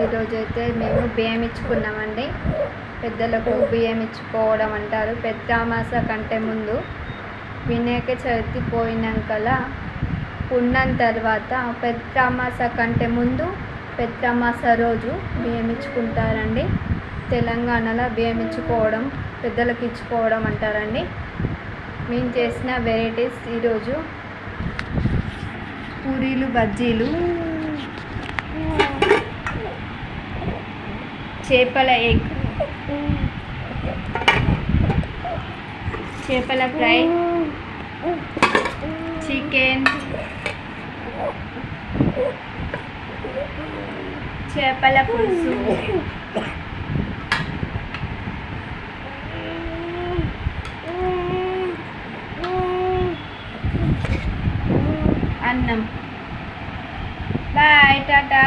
ఈరోజైతే మేము బియ్యం ఇచ్చుకున్నామండి. పెద్దలకు బియ్యం ఇచ్చుకోవడం అంటారు. పెద్దామాస కంటే ముందు వినాయక చవితి పోయినాకలా పున్నం తర్వాత పెద్దామాస కంటే ముందు పెద్దామాస రోజు బియ్యం ఇచ్చుకుంటారండి. తెలంగాణలో బియ్యం ఇచ్చుకోవడం పెద్దలకు ఇచ్చుకోవడం అంటారండి. మేము చేసిన వెరైటీస్ ఈరోజు పూరీలు, బజ్జీలు, చేపల ఎగ్, చేపల ఫ్రై, చికెన్, చేపల పులుసు, అన్నం. బాయ్, టాటా.